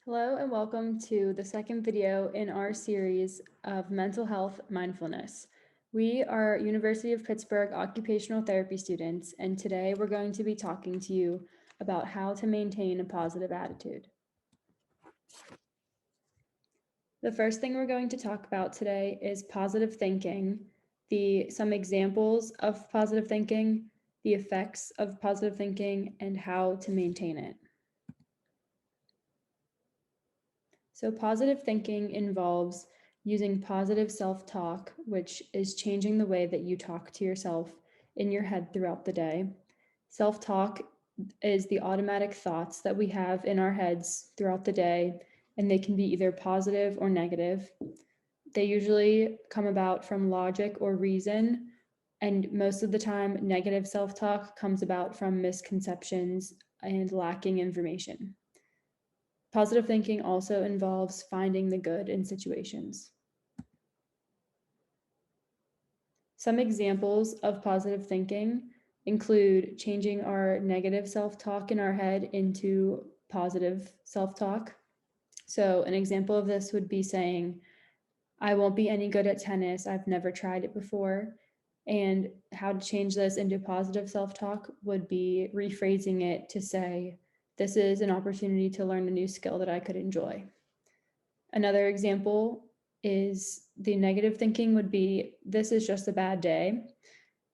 Hello and welcome to the second video in our series of mental health mindfulness. We are University of Pittsburgh occupational therapy students, and today we're going to be talking to you about how to maintain a positive attitude. The first thing we're going to talk about today is positive thinking, some examples of positive thinking, the effects of positive thinking, and how to maintain it. So positive thinking involves using positive self-talk, which is changing the way that you talk to yourself in your head throughout the day. Self-talk is the automatic thoughts that we have in our heads throughout the day, and they can be either positive or negative. They usually come about from logic or reason, and most of the time, negative self-talk comes about from misconceptions and lacking information. Positive thinking also involves finding the good in situations. Some examples of positive thinking include changing our negative self-talk in our head into positive self-talk. So an example of this would be saying, I won't be any good at tennis. I've never tried it before. And how to change this into positive self-talk would be rephrasing it to say, this is an opportunity to learn a new skill that I could enjoy. Another example is the negative thinking would be, this is just a bad day.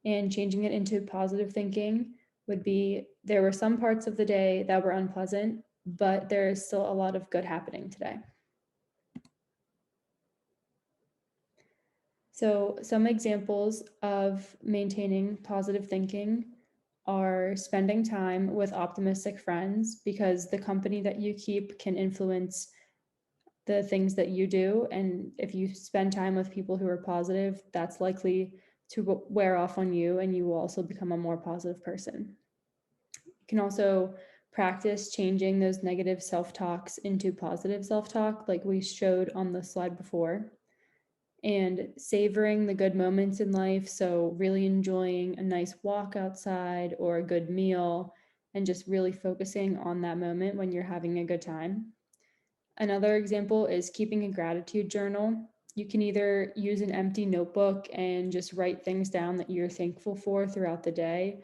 And changing it into positive thinking would be, there were some parts of the day that were unpleasant, but there is still a lot of good happening today. So some examples of maintaining positive thinking are spending time with optimistic friends, because the company that you keep can influence the things that you do. And if you spend time with people who are positive, that's likely to wear off on you, and you will also become a more positive person. You can also practice changing those negative self-talks into positive self-talk, like we showed on the slide before, and savoring the good moments in life. So really enjoying a nice walk outside or a good meal, and just really focusing on that moment when you're having a good time. Another example is keeping a gratitude journal. You can either use an empty notebook and just write things down that you're thankful for throughout the day,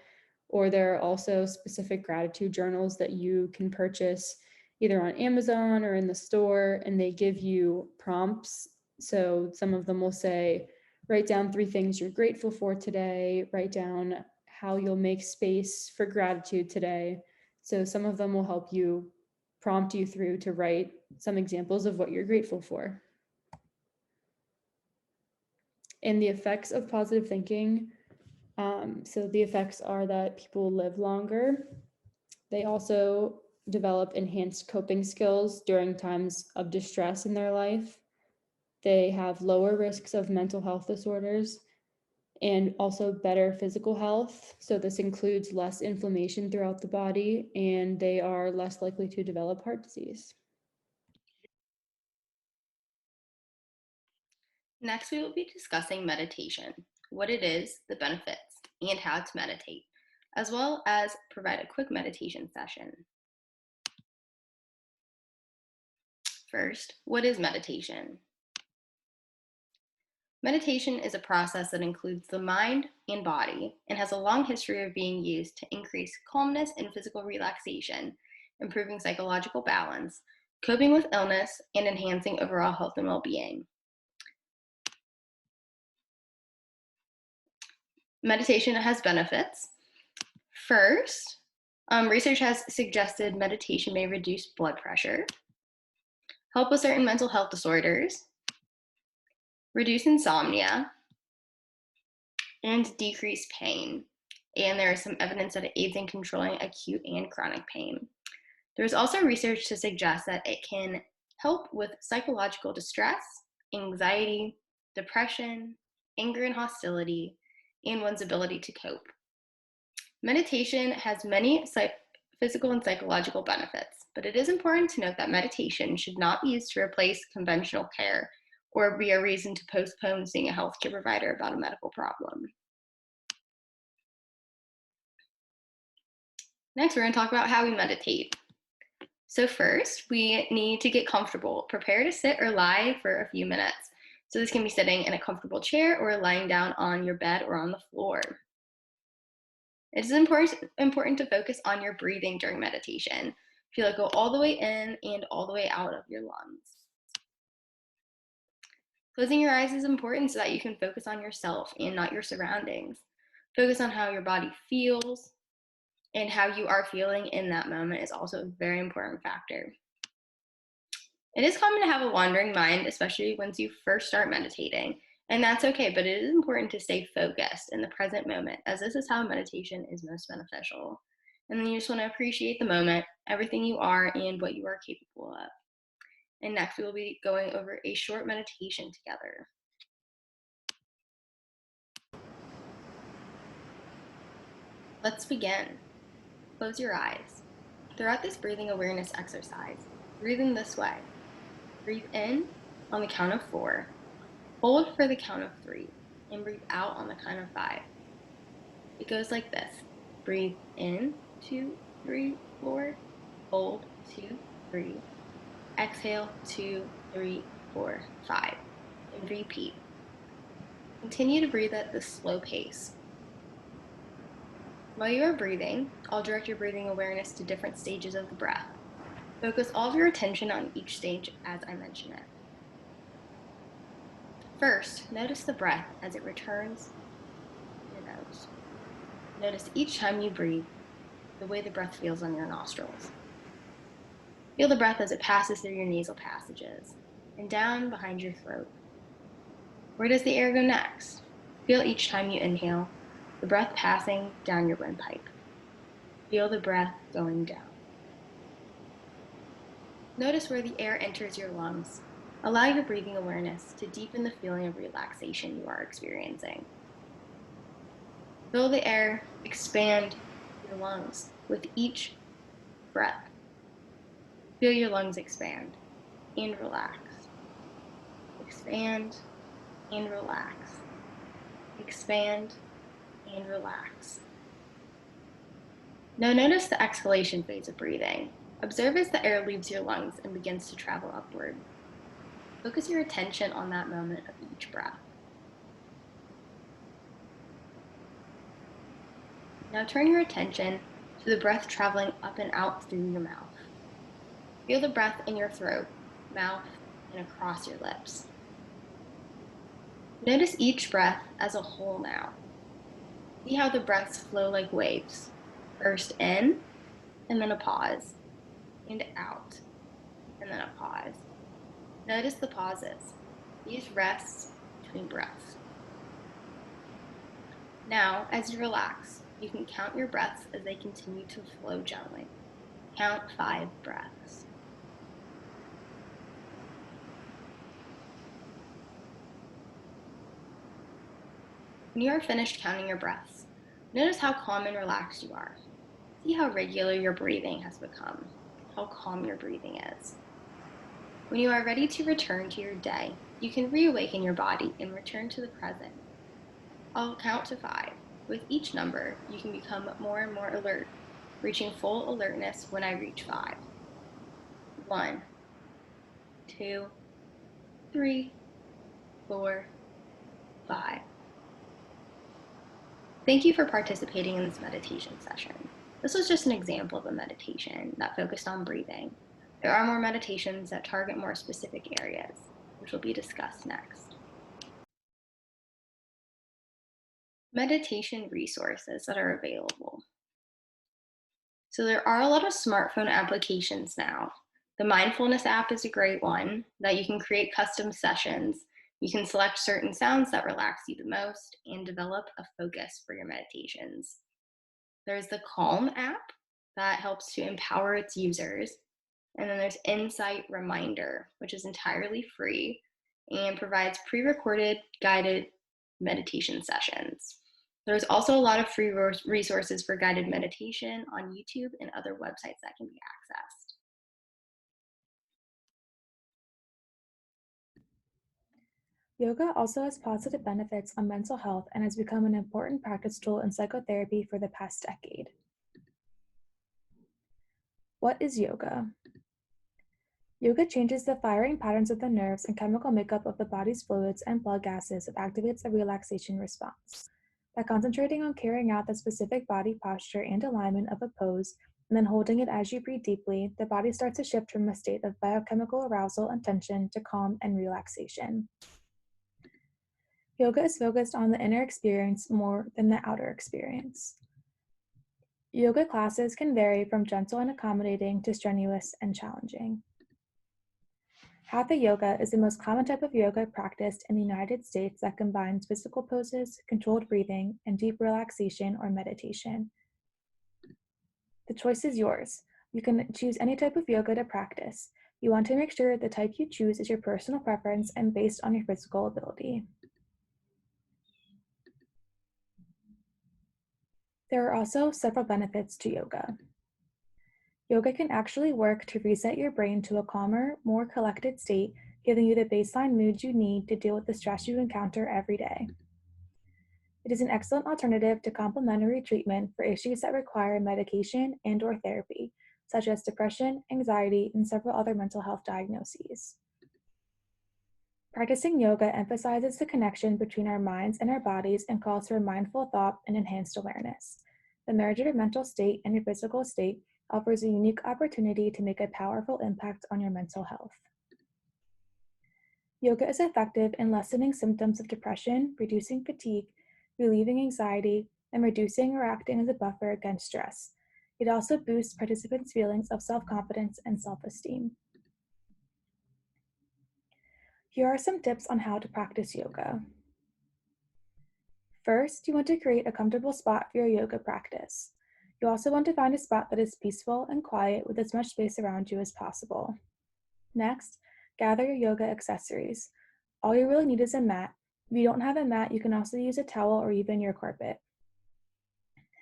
or there are also specific gratitude journals that you can purchase either on Amazon or in the store, and they give you prompts. So some of them will say, write down 3 things you're grateful for today, write down how you'll make space for gratitude today. So some of them will help you prompt you through to write some examples of what you're grateful for. And the effects of positive thinking. So the effects are that people live longer. They also develop enhanced coping skills during times of distress in their life. They have lower risks of mental health disorders and also better physical health. So this includes less inflammation throughout the body, and they are less likely to develop heart disease. Next, we will be discussing meditation, what it is, the benefits, and how to meditate, as well as provide a quick meditation session. First, what is meditation? Meditation is a process that includes the mind and body and has a long history of being used to increase calmness and physical relaxation, improving psychological balance, coping with illness, and enhancing overall health and well-being. Meditation has benefits. First, research has suggested meditation may reduce blood pressure, help with certain mental health disorders, reduce insomnia, and decrease pain. And there is some evidence that it aids in controlling acute and chronic pain. There's also research to suggest that it can help with psychological distress, anxiety, depression, anger and hostility, and one's ability to cope. Meditation has many physical and psychological benefits, but it is important to note that meditation should not be used to replace conventional care or be a reason to postpone seeing a healthcare provider about a medical problem. Next, we're going to talk about how we meditate. So, first, we need to get comfortable. Prepare to sit or lie for a few minutes. So, this can be sitting in a comfortable chair or lying down on your bed or on the floor. It is important to focus on your breathing during meditation. Feel it go all the way in and all the way out of your lungs. Closing your eyes is important so that you can focus on yourself and not your surroundings. Focus on how your body feels, and how you are feeling in that moment is also a very important factor. It is common to have a wandering mind, especially once you first start meditating, and that's okay, but it is important to stay focused in the present moment, as this is how meditation is most beneficial. And then you just want to appreciate the moment, everything you are, and what you are capable of. And next, we will be going over a short meditation together. Let's begin. Close your eyes. Throughout this breathing awareness exercise, breathe in this way. Breathe in on the count of 4, hold for the count of 3, and breathe out on the count of 5. It goes like this. Breathe in, 2, 3, 4, hold, 2, 3, exhale, 2, 3, 4, 5, and repeat. Continue to breathe at this slow pace. While you are breathing, I'll direct your breathing awareness to different stages of the breath. Focus all of your attention on each stage as I mention it. First, notice the breath as it returns your nose. Notice each time you breathe, the way the breath feels on your nostrils. Feel the breath as it passes through your nasal passages and down behind your throat. Where does the air go next? Feel each time you inhale, the breath passing down your windpipe. Feel the breath going down. Notice where the air enters your lungs. Allow your breathing awareness to deepen the feeling of relaxation you are experiencing. Feel the air expand your lungs with each breath. Feel your lungs expand and relax. Expand and relax. Expand and relax. Now notice the exhalation phase of breathing. Observe as the air leaves your lungs and begins to travel upward. Focus your attention on that moment of each breath. Now turn your attention to the breath traveling up and out through your mouth. Feel the breath in your throat, mouth, and across your lips. Notice each breath as a whole now. See how the breaths flow like waves. First in, and then a pause, and out, and then a pause. Notice the pauses. These rests between breaths. Now, as you relax, you can count your breaths as they continue to flow gently. Count 5 breaths. When you are finished counting your breaths, notice how calm and relaxed you are. See how regular your breathing has become, how calm your breathing is. When you are ready to return to your day, you can reawaken your body and return to the present. I'll count to 5. With each number, you can become more and more alert, reaching full alertness when I reach 5. 1, 2, 3, 4, 5. Thank you for participating in this meditation session. This was just an example of a meditation that focused on breathing. There are more meditations that target more specific areas, which will be discussed next. Meditation resources that are available. So there are a lot of smartphone applications now. The Mindfulness app is a great one that you can create custom sessions. You can select certain sounds that relax you the most and develop a focus for your meditations. There's the Calm app that helps to empower its users. And then there's Insight Reminder, which is entirely free and provides pre-recorded guided meditation sessions. There's also a lot of free resources for guided meditation on YouTube and other websites that can be accessed. Yoga also has positive benefits on mental health and has become an important practice tool in psychotherapy for the past decade. What is yoga? Yoga changes the firing patterns of the nerves and chemical makeup of the body's fluids and blood gases. It activates a relaxation response. By concentrating on carrying out the specific body posture and alignment of a pose, and then holding it as you breathe deeply, the body starts to shift from a state of biochemical arousal and tension to calm and relaxation. Yoga is focused on the inner experience more than the outer experience. Yoga classes can vary from gentle and accommodating to strenuous and challenging. Hatha yoga is the most common type of yoga practiced in the United States that combines physical poses, controlled breathing, and deep relaxation or meditation. The choice is yours. You can choose any type of yoga to practice. You want to make sure the type you choose is your personal preference and based on your physical ability. There are also several benefits to yoga. Yoga can actually work to reset your brain to a calmer, more collected state, giving you the baseline mood you need to deal with the stress you encounter every day. It is an excellent alternative to complementary treatment for issues that require medication and/or therapy, such as depression, anxiety, and several other mental health diagnoses. Practicing yoga emphasizes the connection between our minds and our bodies and calls for mindful thought and enhanced awareness. The marriage of your mental state and your physical state offers a unique opportunity to make a powerful impact on your mental health. Yoga is effective in lessening symptoms of depression, reducing fatigue, relieving anxiety, and reducing or acting as a buffer against stress. It also boosts participants' feelings of self-confidence and self-esteem. Here are some tips on how to practice yoga. First, you want to create a comfortable spot for your yoga practice. You also want to find a spot that is peaceful and quiet with as much space around you as possible. Next, gather your yoga accessories. All you really need is a mat. If you don't have a mat, you can also use a towel or even your carpet.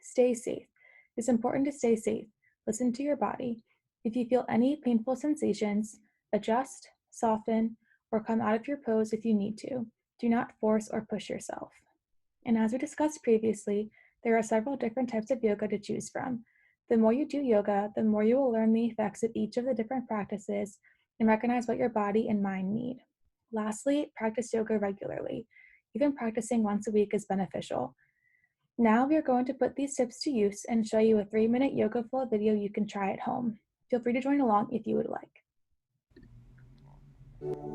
Stay safe. It's important to stay safe. Listen to your body. If you feel any painful sensations, adjust, soften, or come out of your pose if you need to. Do not force or push yourself. And as we discussed previously, there are several different types of yoga to choose from. The more you do yoga, the more you will learn the effects of each of the different practices and recognize what your body and mind need. Lastly, practice yoga regularly. Even practicing once a week is beneficial. Now we are going to put these tips to use and show you a 3-minute yoga flow video you can try at home. Feel free to join along if you would like.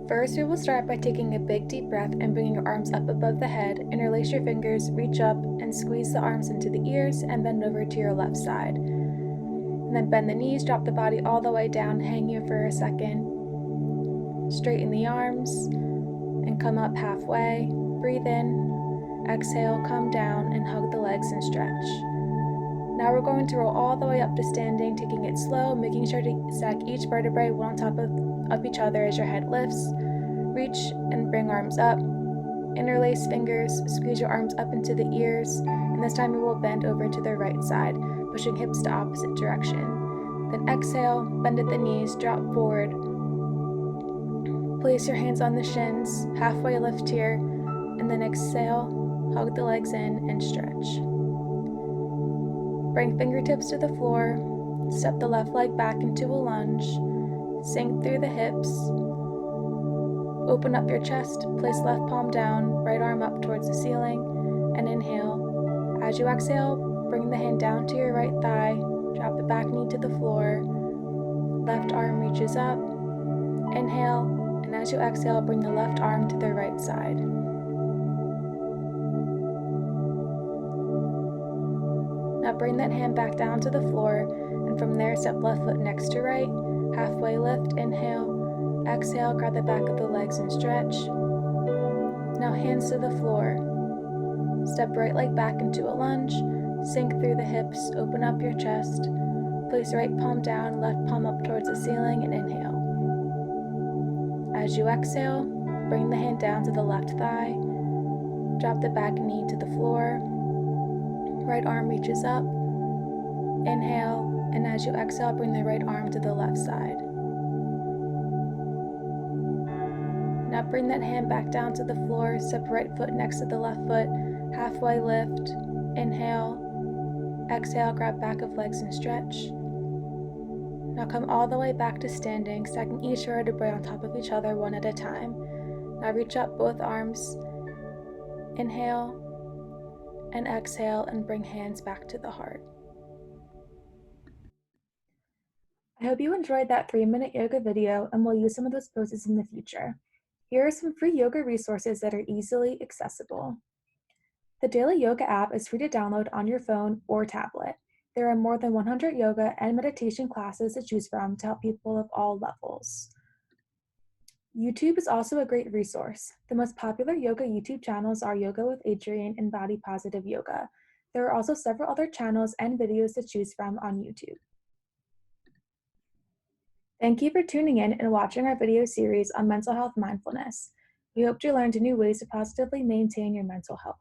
First, we will start by taking a big deep breath and bringing your arms up above the head. Interlace your fingers, reach up, and squeeze the arms into the ears and bend over to your left side. And then bend the knees, drop the body all the way down, hang here for a second. Straighten the arms and come up halfway. Breathe in, exhale, come down, and hug the legs and stretch. Now we're going to roll all the way up to standing, taking it slow, making sure to stack each vertebrae one on top of each other as your head lifts. Reach and bring arms up. Interlace fingers, squeeze your arms up into the ears, and this time you will bend over to the right side, pushing hips to opposite direction. Then exhale, bend at the knees, drop forward. Place your hands on the shins, halfway lift here, and then exhale, hug the legs in and stretch. Bring fingertips to the floor, step the left leg back into a lunge, sink through the hips, open up your chest, place left palm down, right arm up towards the ceiling, and inhale. As you exhale, bring the hand down to your right thigh, drop the back knee to the floor, left arm reaches up, inhale, and as you exhale, bring the left arm to the right side. Now bring that hand back down to the floor, and from there step left foot next to right, halfway lift, inhale, exhale, grab the back of the legs and stretch. Now hands to the floor. Step right leg back into a lunge, sink through the hips, open up your chest, place right palm down, left palm up towards the ceiling, and inhale. As you exhale, bring the hand down to the left thigh, drop the back knee to the floor, right arm reaches up, inhale, and as you exhale, bring the right arm to the left side. Now bring that hand back down to the floor, step right foot next to the left foot, halfway lift, inhale, exhale, grab back of legs and stretch. Now come all the way back to standing, stacking each vertebrae on top of each other one at a time. Now reach up both arms. Inhale and exhale and bring hands back to the heart. I hope you enjoyed that 3-minute yoga video and will use some of those poses in the future. Here are some free yoga resources that are easily accessible. The Daily Yoga app is free to download on your phone or tablet. There are more than 100 yoga and meditation classes to choose from to help people of all levels. YouTube is also a great resource. The most popular yoga YouTube channels are Yoga with Adriene and Body Positive Yoga. There are also several other channels and videos to choose from on YouTube. Thank you for tuning in and watching our video series on mental health mindfulness. We hope you learned new ways to positively maintain your mental health.